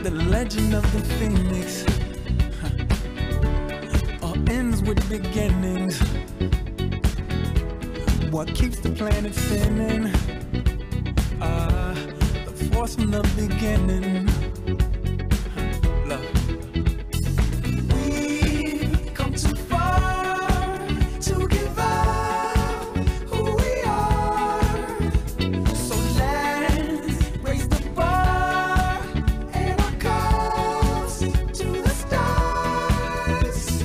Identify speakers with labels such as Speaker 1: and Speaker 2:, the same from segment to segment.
Speaker 1: the legend of the phoenix all ends with beginnings. What keeps the planet spinning? The force from the beginning. Love. We've come too far to give up who we are. So let's raise the bar and our cups to the stars.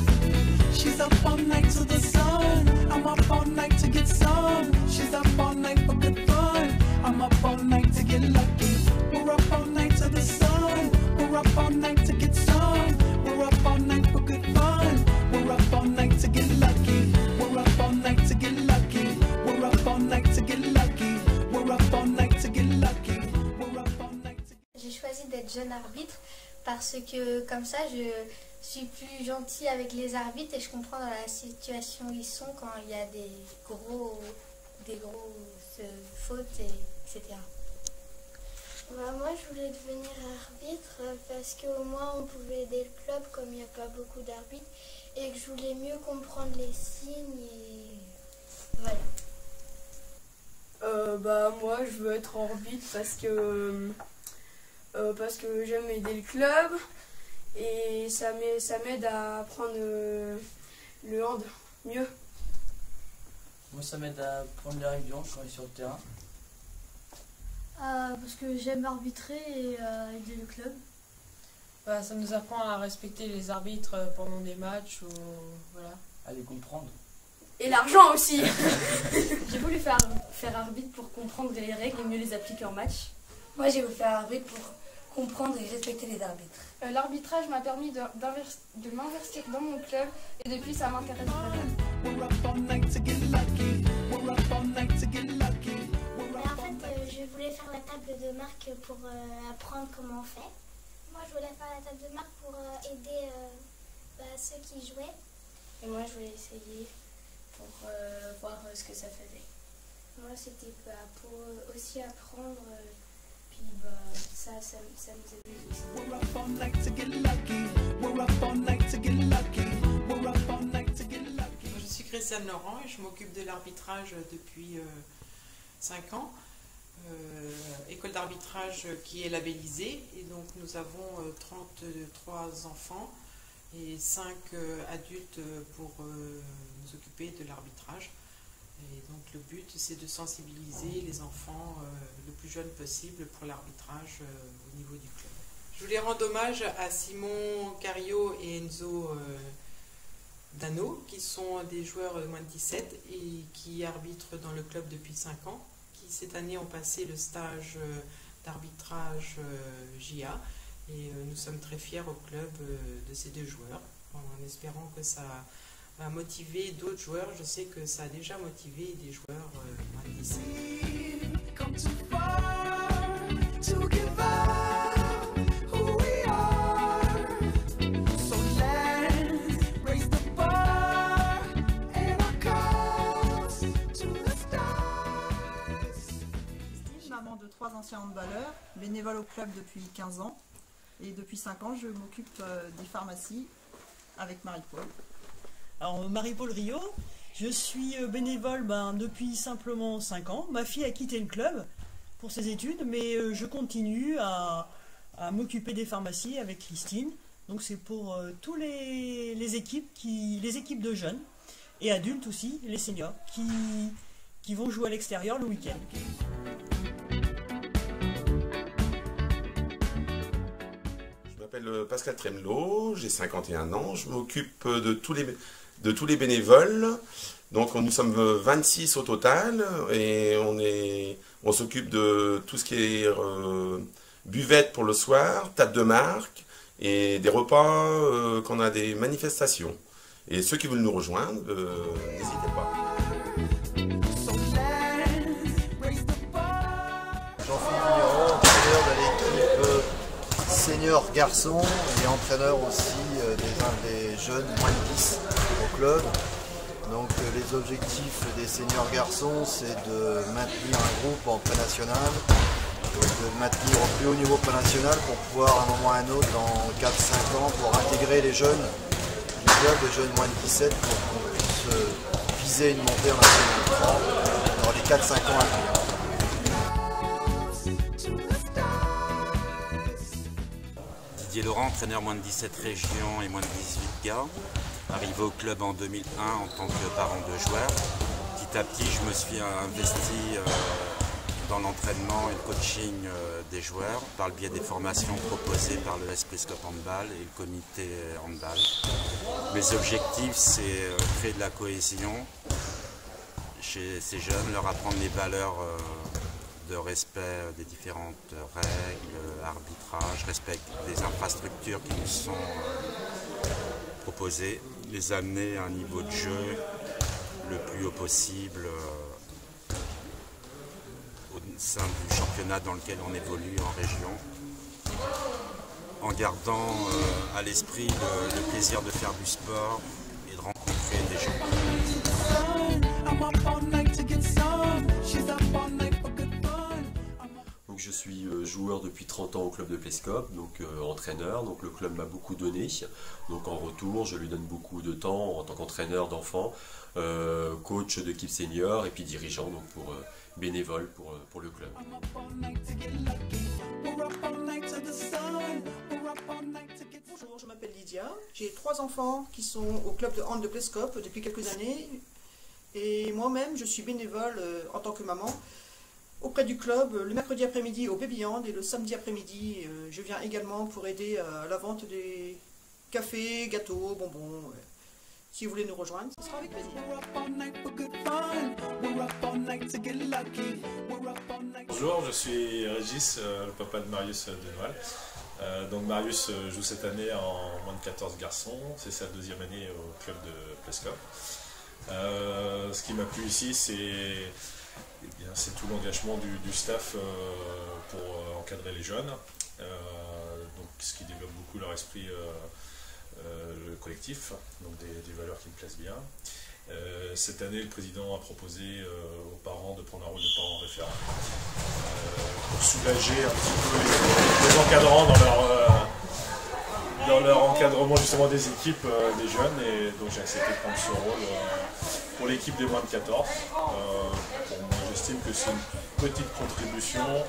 Speaker 1: She's up all night to the sun. I'm up all night to get some. She's up all night for good fun. I'm up all night to get lucky. We're up all night to the sun. We're up all night to get some. We're up all night for good fun. We're up all night to get lucky. We're up all night to get lucky. We're up all night to get lucky. We're up all night to get lucky. We're up all night to get...
Speaker 2: J'ai choisi d'être jeune arbitre parce que comme ça je suis plus gentille avec les arbitres et je comprends dans la situation où ils sont quand il y a des grosses fautes, etc.
Speaker 3: Moi je voulais devenir arbitre parce qu'au moins on pouvait aider le club comme il n'y a pas beaucoup d'arbitres et que je voulais mieux comprendre les signes et voilà.
Speaker 4: Moi je veux être arbitre parce que j'aime aider le club et ça m'aide à apprendre le hand mieux.
Speaker 5: Moi ça m'aide à prendre les règles du hand quand on est sur le terrain.
Speaker 6: Parce que j'aime arbitrer et aider le club.
Speaker 7: Ça nous apprend à respecter les arbitres pendant des matchs ou voilà.
Speaker 5: À les comprendre.
Speaker 4: Et l'argent aussi.
Speaker 8: J'ai voulu faire arbitre pour comprendre les règles et mieux les appliquer en match.
Speaker 9: Moi j'ai voulu faire arbitre pour comprendre et respecter les arbitres.
Speaker 10: L'arbitrage m'a permis de m'investir dans mon club et depuis ça m'intéresse vraiment.
Speaker 3: Je voulais faire la table de marque pour apprendre comment on fait. Moi je voulais faire la table de marque pour aider ceux qui jouaient.
Speaker 8: Et moi je voulais essayer pour voir ce que ça faisait.
Speaker 3: Moi c'était pour aussi apprendre,
Speaker 8: puis ça nous amuse aussi.
Speaker 11: Je suis Christiane Laurent et je m'occupe de l'arbitrage depuis 5 ans. École d'arbitrage qui est labellisée et donc nous avons 33 enfants et 5 adultes pour nous occuper de l'arbitrage. Et donc le but c'est de sensibiliser les enfants le plus jeunes possible pour l'arbitrage au niveau du club. Je voulais rendre hommage à Simon Cario et Enzo Dano qui sont des joueurs de moins de 17 et qui arbitrent dans le club depuis 5 ans. Qui cette année ont passé le stage d'arbitrage JA et nous sommes très fiers au club de ces 2 joueurs en espérant que ça va motiver d'autres joueurs. Je sais que ça a déjà motivé des joueurs moins de 17.
Speaker 12: Maman de 3 anciens handballeurs, bénévole au club depuis 15 ans et depuis 5 ans je m'occupe des pharmacies avec Marie-Paul.
Speaker 13: Alors Marie-Paul Rio, je suis bénévole depuis simplement 5 ans. Ma fille a quitté le club pour ses études mais je continue à m'occuper des pharmacies avec Christine. Donc c'est pour tous les équipes de jeunes et adultes aussi, les seniors, qui vont jouer à l'extérieur le week-end.
Speaker 14: Je m'appelle Pascal Tremelot, j'ai 51 ans, je m'occupe de tous les bénévoles. Donc nous sommes 26 au total et on s'occupe de tout ce qui est buvette pour le soir, table de marque et des repas quand on a des manifestations. Et ceux qui veulent nous rejoindre, n'hésitez pas.
Speaker 15: Jean-Philippe Miro, entraîneur de l'équipe senior garçon et entraîneur aussi des jeunes moins de 10 au club. Donc les objectifs des seniors garçons, c'est de maintenir un groupe en pré-national de maintenir au plus haut niveau pas national pour pouvoir à un moment ou à un autre, dans 4-5 ans, pour intégrer les jeunes du club, les jeunes moins de 17, pour qu'on puisse viser une montée en national 3 dans les 4-5 ans à venir.
Speaker 16: Didier Laurent, entraîneur moins de 17 régions et moins de 18 gars. Arrivé au club en 2001 en tant que parent de joueurs. Petit à petit, je me suis investi dans l'entraînement et le coaching des joueurs par le biais des formations proposées par le SP Scope Handball et le comité handball. Mes objectifs, c'est créer de la cohésion chez ces jeunes, leur apprendre les valeurs de respect des différentes règles, arbitrage, respect des infrastructures qui nous sont proposées, les amener à un niveau de jeu le plus haut possible au sein du championnat dans lequel on évolue en région, en gardant à l'esprit le plaisir de faire du sport et de rencontrer des gens.
Speaker 17: Donc je suis joueur depuis 30 ans au club de Plescope, donc entraîneur, donc le club m'a beaucoup donné, donc en retour je lui donne beaucoup de temps en tant qu'entraîneur d'enfants, coach d'équipe senior et puis dirigeant donc pour bénévole pour le club.
Speaker 18: Bonjour, je m'appelle Lydia, j'ai 3 enfants qui sont au club de hand de Plescope depuis quelques années et moi-même je suis bénévole en tant que maman auprès du club le mercredi après-midi au Baby Hand et le samedi après-midi je viens également pour aider à la vente des cafés, gâteaux, bonbons. Si vous voulez nous rejoindre, ce sera avec plaisir.
Speaker 19: Bonjour, je suis Régis, le papa de Marius Denoal. Donc Marius joue cette année en moins de 14 garçons, c'est sa 2e année au club de Plescope. Ce qui m'a plu ici, c'est tout l'engagement du staff pour encadrer les jeunes, donc ce qui développe beaucoup leur esprit le collectif, donc des valeurs qui me plaisent bien. Cette année, le président a proposé aux parents de prendre un rôle de parents référents pour soulager un petit peu les encadrants dans leur encadrement justement des équipes des jeunes, et donc j'ai accepté de prendre ce rôle pour l'équipe des moins de 14. Pour moi, j'estime que c'est une petite contribution.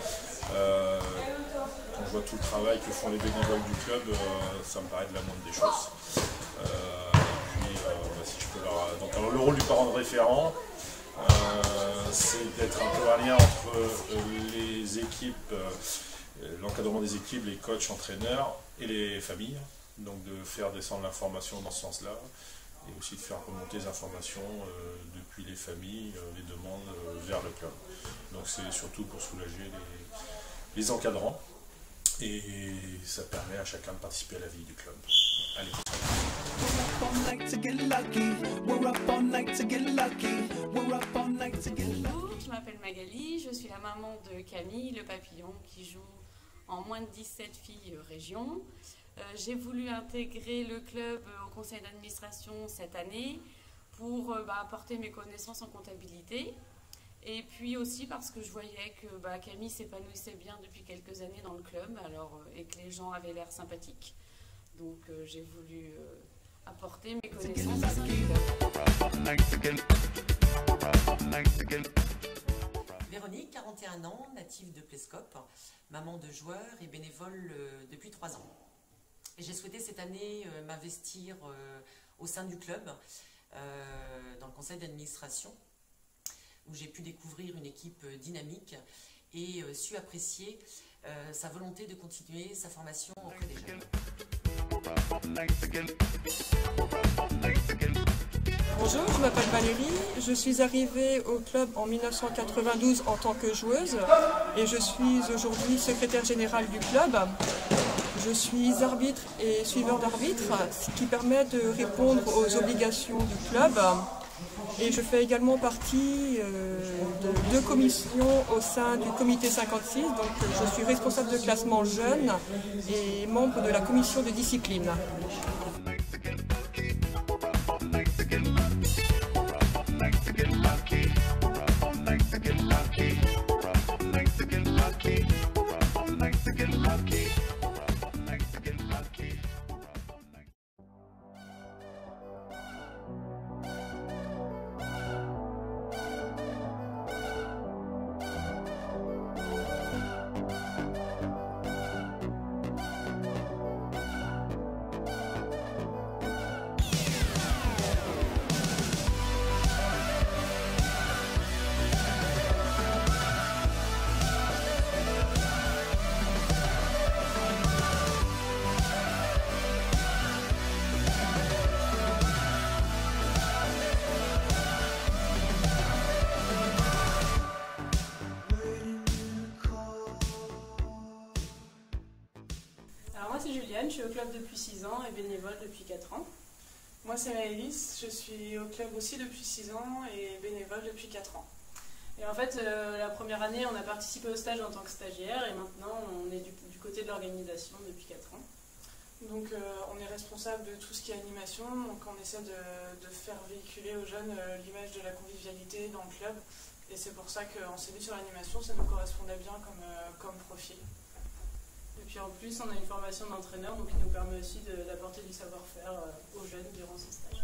Speaker 19: Quand je vois tout le travail que font les bénévoles du club, ça me paraît de la moindre des choses. Si je peux donc, alors, le rôle du parent de référent, c'est d'être un peu un lien entre les équipes, l'encadrement des équipes, les coachs, entraîneurs et les familles. Donc de faire descendre l'information dans ce sens-là et aussi de faire remonter les informations depuis les familles, les demandes vers le club. Donc c'est surtout pour soulager les encadrants. Et ça permet à chacun de participer à la vie du club. Allez.
Speaker 20: Bonjour, je m'appelle Magali, je suis la maman de Camille, le papillon, qui joue en moins de 17 filles région. J'ai voulu intégrer le club au conseil d'administration cette année pour apporter mes connaissances en comptabilité. Et puis aussi parce que je voyais que Camille s'épanouissait bien depuis quelques années dans le club et que les gens avaient l'air sympathiques. Donc j'ai voulu apporter mes connaissances à ce club.
Speaker 21: Véronique, 41 ans, native de Plescope, maman de joueurs et bénévole depuis 3 ans. J'ai souhaité cette année m'investir au sein du club, dans le conseil d'administration, où j'ai pu découvrir une équipe dynamique et su apprécier sa volonté de continuer sa formation auprès des jeunes.
Speaker 22: Bonjour, je m'appelle Valérie, je suis arrivée au club en 1992 en tant que joueuse et je suis aujourd'hui secrétaire générale du club. Je suis arbitre et suiveur d'arbitre, ce qui permet de répondre aux obligations du club. Et je fais également partie de 2 commissions au sein du comité 56, donc je suis responsable de classement jeune et membre de la commission de discipline.
Speaker 1: Lucky.
Speaker 2: moi c'est Juliane, je suis au club depuis 6 ans et bénévole depuis 4 ans. Moi c'est Maëlys, je suis au club aussi depuis 6 ans et bénévole depuis 4 ans. Et en fait, la première année, on a participé au stage en tant que stagiaire et maintenant on est du côté de l'organisation depuis 4 ans. Donc on est responsable de tout ce qui est animation, donc on essaie de faire véhiculer aux jeunes l'image de la convivialité dans le club. Et c'est pour ça qu'on s'est mis sur l'animation, ça nous correspondait bien comme profil. Et puis en plus, on a une formation d'entraîneur, donc qui nous permet aussi d'apporter du savoir-faire aux jeunes durant ces stages.